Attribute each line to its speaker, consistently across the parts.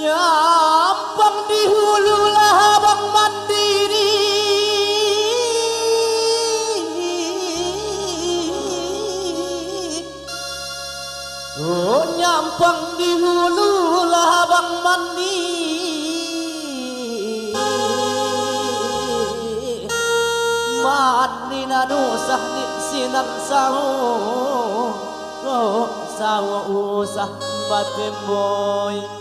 Speaker 1: Nyampang di hulu lah abang mandiri, oh nyampang di hulu lah abang mandiri, mandi na dosah ni sinang sawo, oh sawo usah batimboy.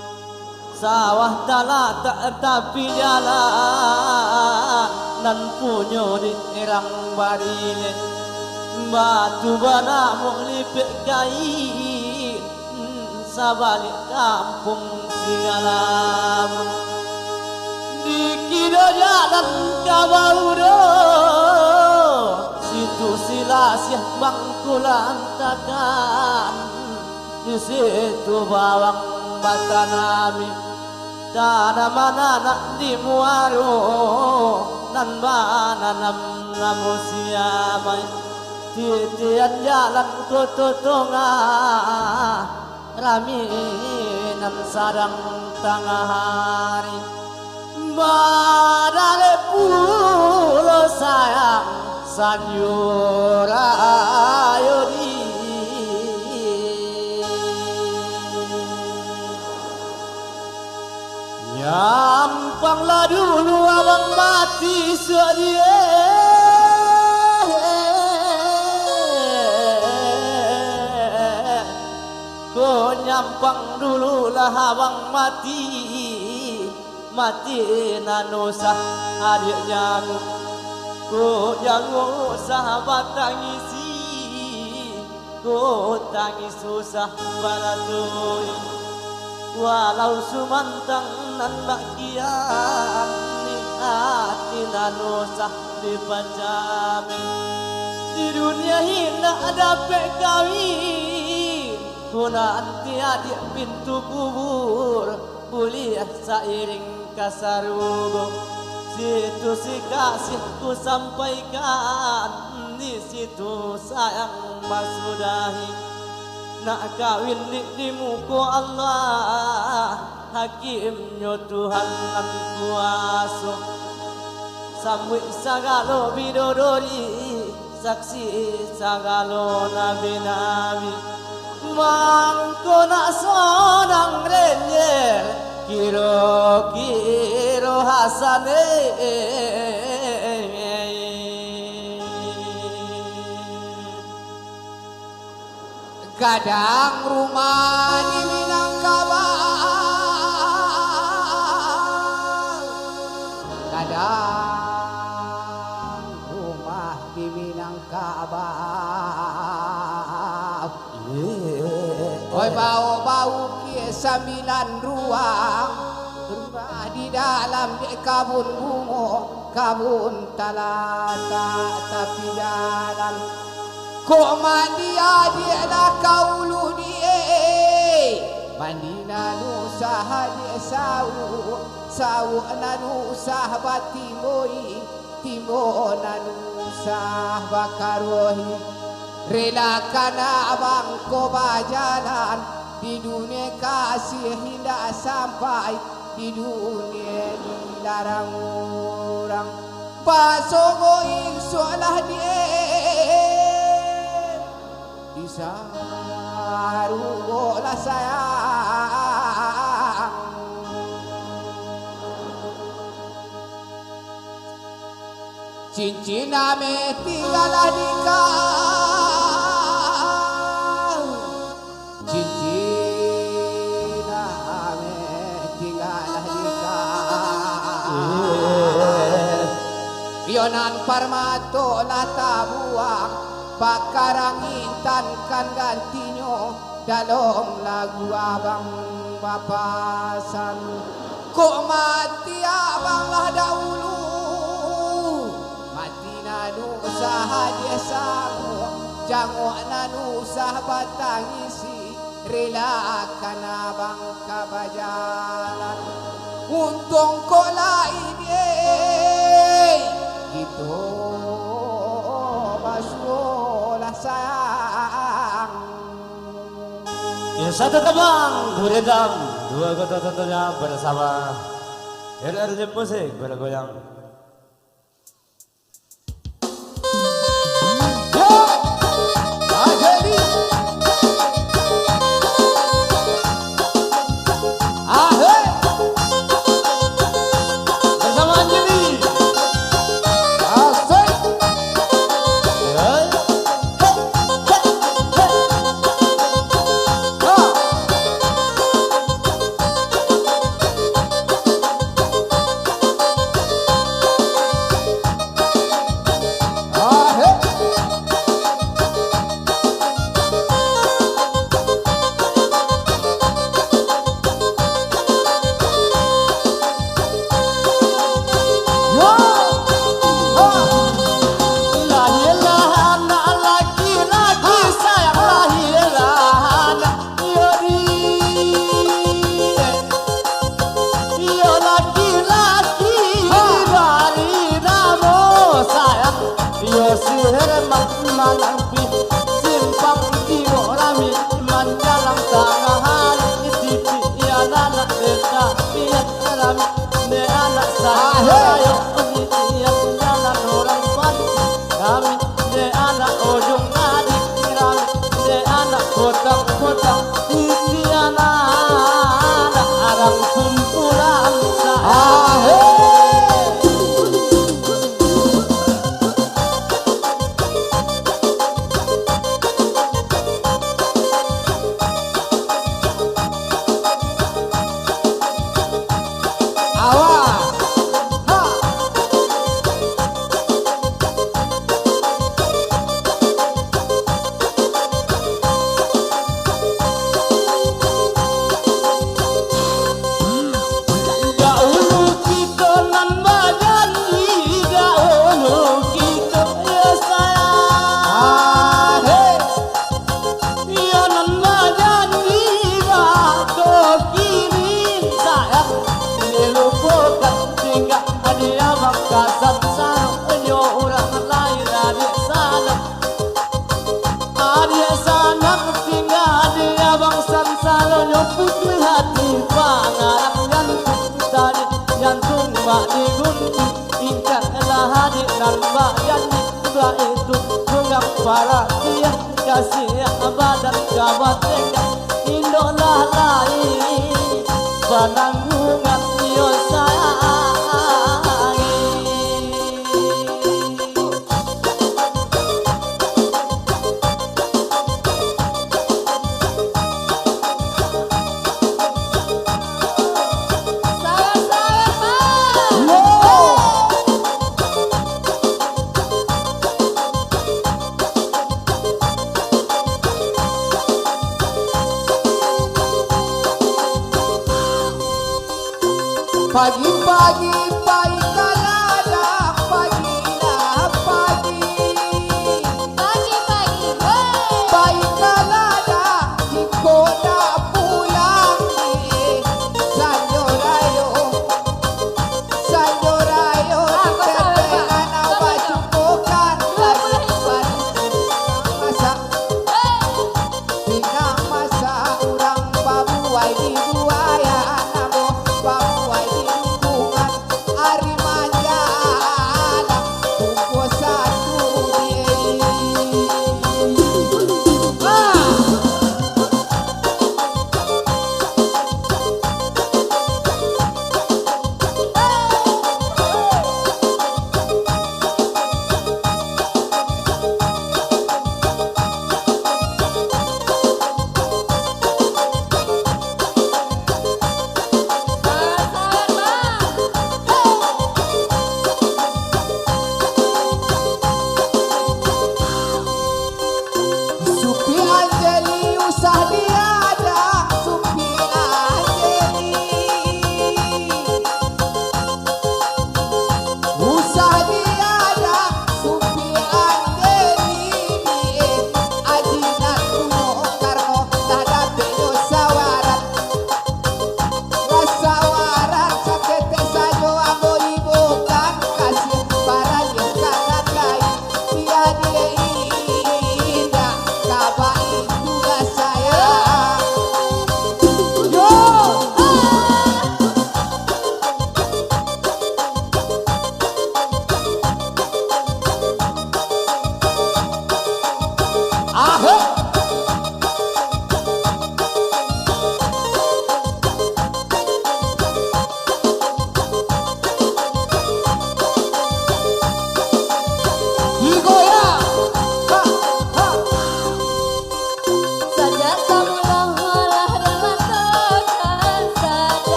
Speaker 1: Sawah dala tak tapi jalan nan punyo di irang barine batu bana mok lipik kain sabalik kampung Singalam di kira jalan kabauro situ silasiah bangkulantakan di situ bawang batanami tanaman anak di muaro nan bananam namu siamai titian jalan kututunga rami nan sarang tengah hari badale pulo sayang sanyura ayodi nyampanglah dulu abang mati sedia, ko nyampang dulu lah abang mati, mati nanusah adik jangu, ko jangu sahabat tangisi, ko tangis susah baratui. Walau sumantang nan bagian ni hati nanusah dipacamin di dunia hina ada kawin kuna anti adik pintu kubur kuliah sairing kasarugo situ si kasihku sampaikan di situ sayang masudahi nak kawin di muka Allah hakimnya Tuhan nan kuasa sambut sagalo bidodori saksi sagalo nabi-nabi mangko nak sonang renyer kiro-kiro hasane
Speaker 2: kadang rumah di Minangkabau, kadang rumah di Minangkabau. Oi bau-bau kia 9 ruang, rumah di dalam di kabun bungo, kabun talata tapi jalan. Kok mandi adik nak kaulu die mandi nanusah adik sawu nanusah batimoi timo nanusah bakarohi relakan abang ko bajalan di dunia kasih hendak sampai di dunia dilarang orang pasogo insyaallah die sarugolah sayang cincin ame tinggallah di kau cincin ame tinggallah di kau Yonan Parmato lah tabuang pakarang intan kan gantinya dalam lagu abang papasan kok mati abang lah dahulu mati nanu usaha dia sangu jangu nanu usaha batangisi relakan abang kabajalan untung kok lain gitu basuh sayang
Speaker 1: Ya satu tebang Guredam, dua kota tentunya bersama RRJ Musik bergoyang. Malampi simpang jiwa rami manjalang tangahan itipi ya anak desa piat rami ne anak saya ya jalan orang pan kami ne anak ujung adik rami ne anak kotang isi anak arang kumpulan saya. Putri hati pangarap jantung mbak digunting ingkatlah hadir dan mbak yani mbak itu tunggak para dia kasih badan kabat tengah indolah lain penanggungan yo
Speaker 2: Pagi-pagi baik kalada pagilah pagi.
Speaker 3: Pagi-pagi
Speaker 2: Baik kalada hikoda pulang sanyorayo tetean awak cukukan pinang masa urang pabuai di buaya namo pabuai di lingkungan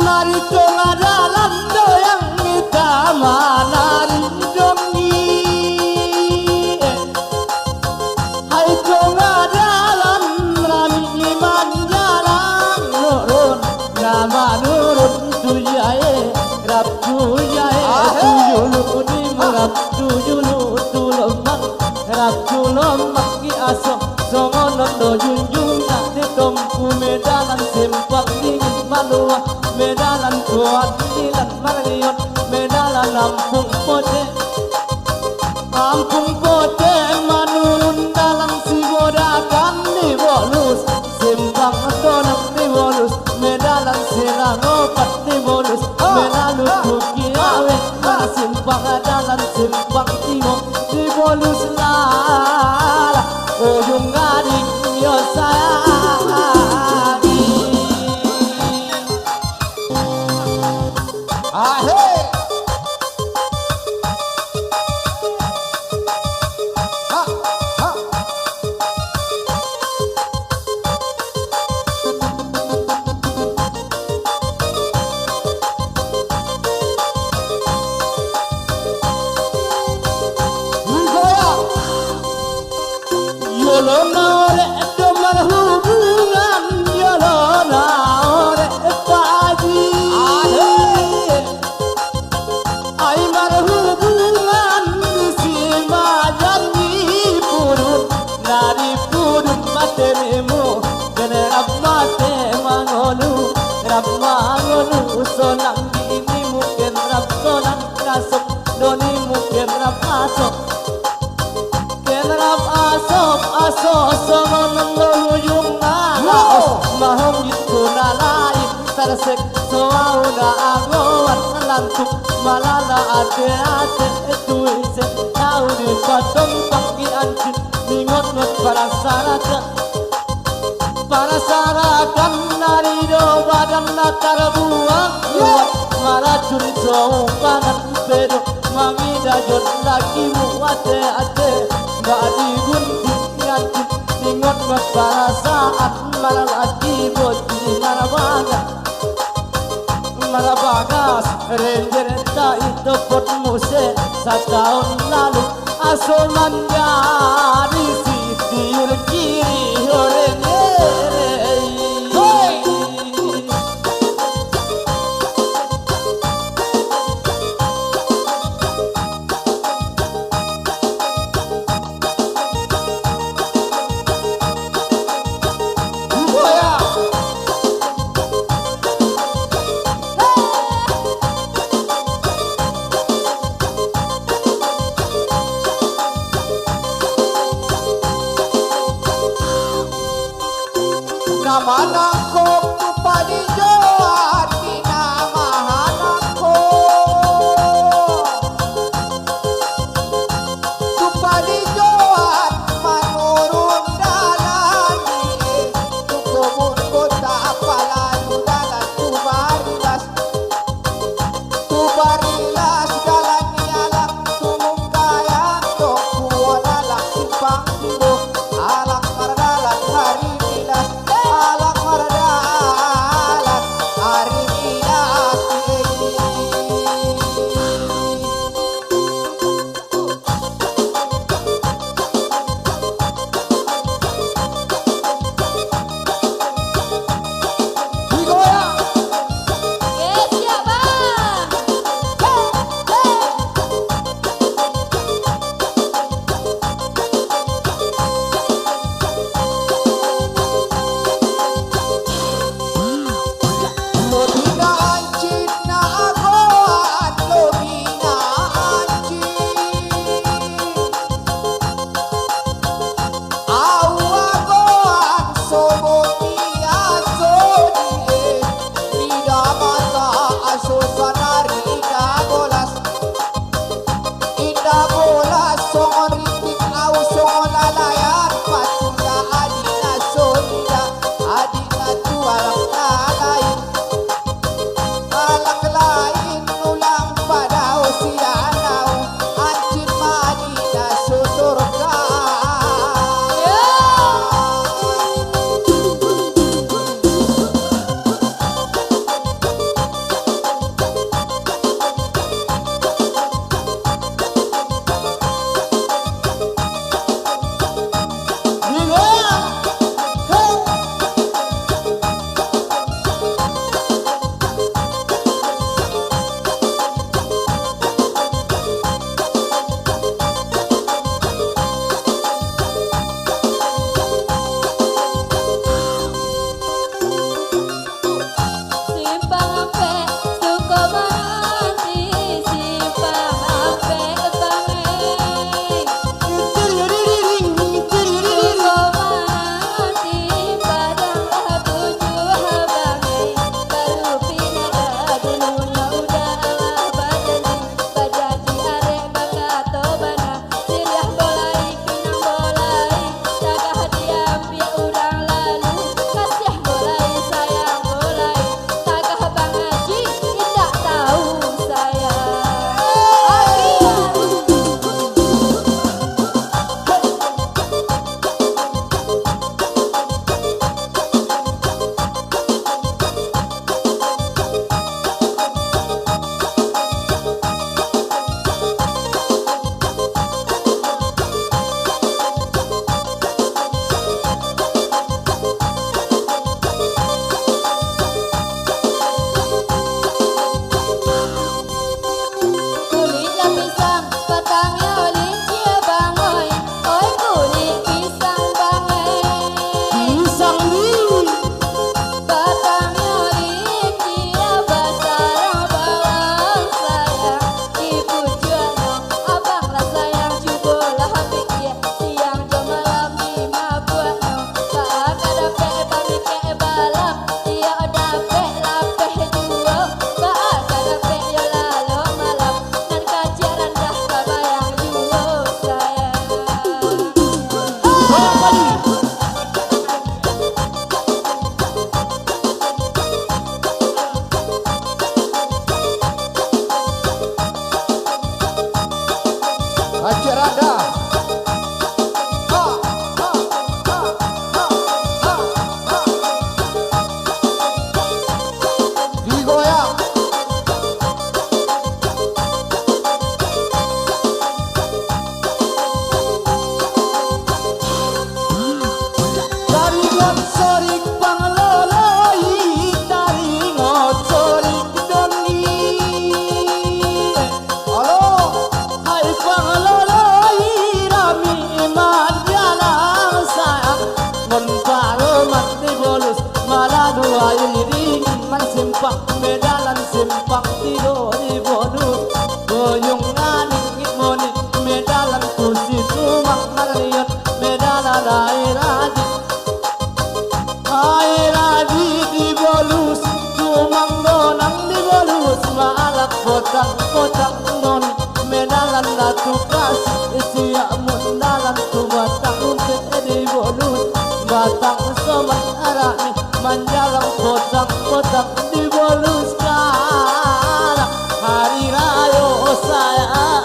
Speaker 1: narito nga dalam doyang kita manarindongi Hai ko nga dalam rami liman jalan nurun Nama nurun tujaye rap tujaye Tuyuluni merap tuyulu tulomak Rap tulomak ki asok songonon do junjung Nanti tompu medalan simpang dingin malua Medalan kuat dilan mariot Medalan Lampung Pote Lampung Pote manurun dalam si bodakan di bolus Simpang tonang di bolus Medalan serang opat di bolus Medalu tuki awe Simpang dalan simpang timur di bolus lala Ujung gading yo sayangi
Speaker 2: Ahe. Ha, ha. Goyang.
Speaker 1: Yolona ore domar hubungan Yolona ore paji Ay mar hubungan Sima janji purun Nari purun materemu Kene rap mate mangonu Rap mangonu sonang ini mungkin rap sonang kasok Doni mungkin rap asok Kenrap asop asok songonan lohuyung nalaos Mahong gitu nalain tersek soau na agoan Lantuk malana ate-ate etuise Tau di patong pagi anjin Ningot-ngot para sarakan Para sarakan narido badan nakar buang Buat maracun sopangan pedo Mangida jod lagi muate-ate Gak digunting ngantin Ningot-ngot para saat Malalaki boti marabagas Marabagas Ranger ta itu pot muse Setahun lalu Asoman jadi Sitiur kiri Hore medalan simpang tido di bonus goyong nganing ngimoni medalan kursi tumang mariot medalan airadi di bolus tumang donang di bolus maalak potang non medalan latukas siya mundalan tumatang di bolus batang soman arani manjalang potang di bolus kala hari raya sayang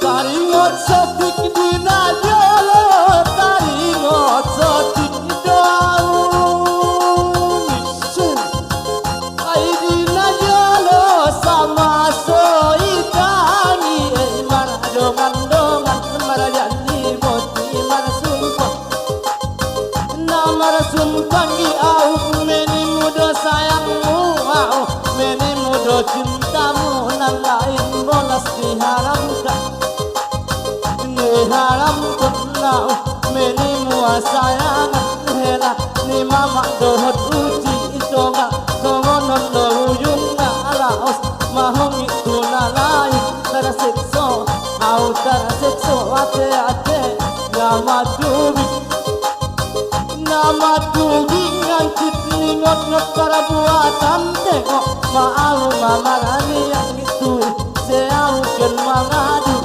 Speaker 1: taringot sotik dina jolo taringot sotik daun isun ai dina jolo sama soitani mana dongan marajani boti mara sumpah di au meni mudo sayangmu au meni mudo cintamu nan lain bolas diharamkan haram kenal meni mua sayang hela ni mama dohot uji itonga songonon do ujung na alaos mahong itu nalai terasikso au terasikso ate nama tubi ngangkit ningot ngot para buatan tengok maau mamarani yang itu seau ken mangadu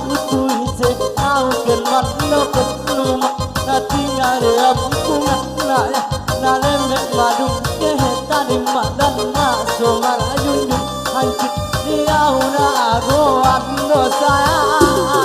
Speaker 1: ken matno ketlumak natinga rea bunga naya nalemek madu keheta di madan naso marajunjung hancit diau na ago ando sayang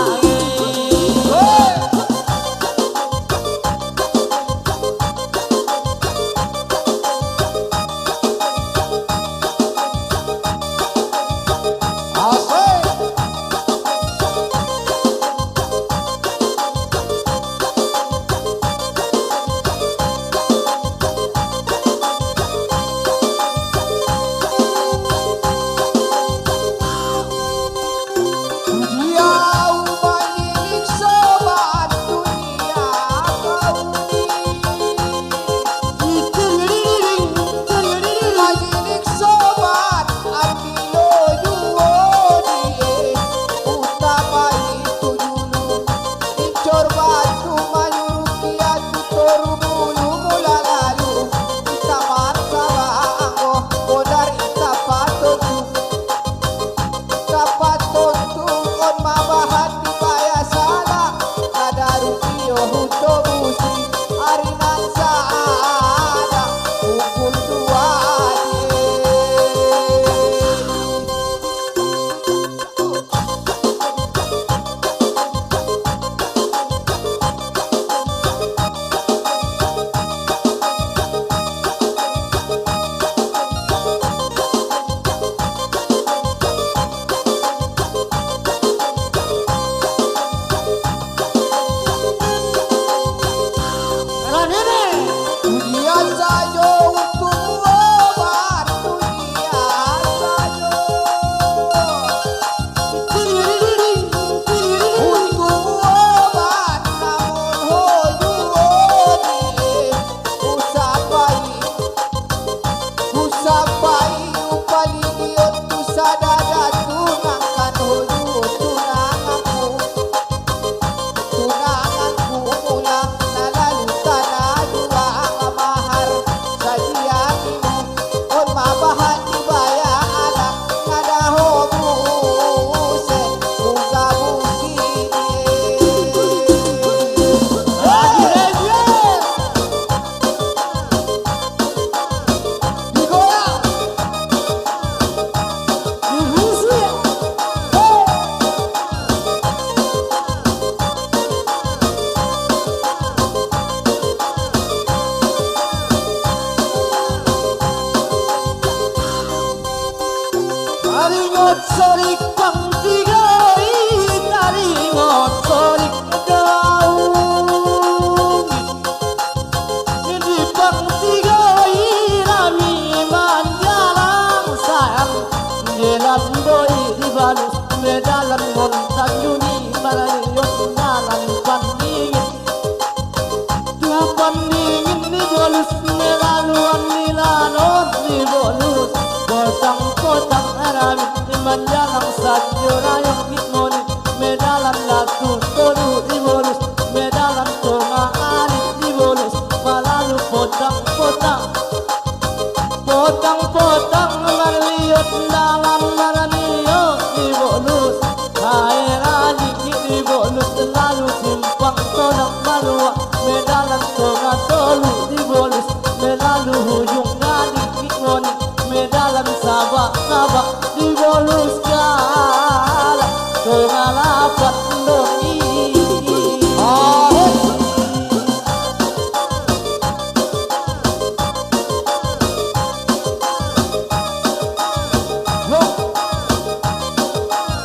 Speaker 1: ngalapat doi.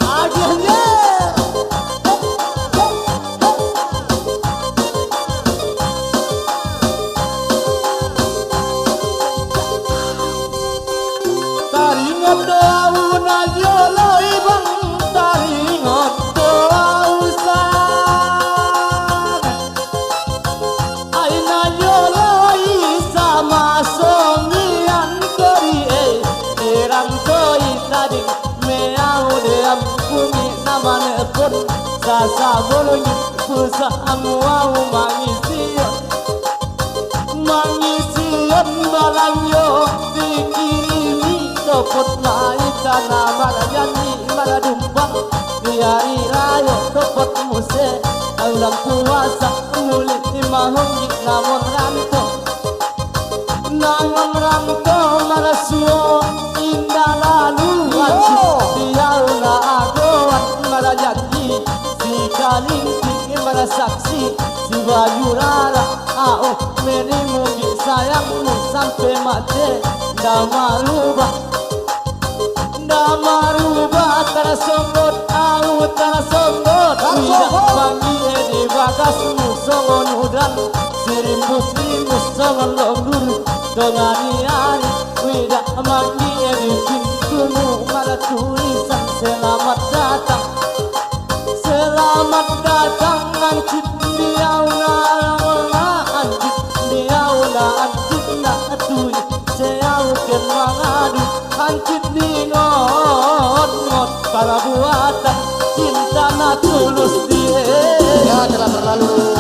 Speaker 2: Akhirnya
Speaker 1: Taringan daun aja loi bang, taringan dausan. Aina yo loi sama songian kori irang toi tadi meau de ampuni namane pun sasa bolongi pusa amuau mangisian mangisian balanyo dikirimi topot maita nama nyanyi maradumpang biari rayo topot muse ulang puasa mulit mahongi namon ranto namon ranto marasuo indah lalu wajib diau na agoan marajanji si kalinti marasaksi si bayu rara ao menimu sayangmu sampai mati Damarubah tarasonggot au tarasonggot tidak pangi di bagasmu songon udan sirimbus songon longguru dongani-ani tidak pangi di pintumu mana tulisan selamat datang ancip diauna ancip diauna ancip na atuy seau ken mangadu ancip di ngot para buatan cinta na tulus die
Speaker 2: ya telah berlalu.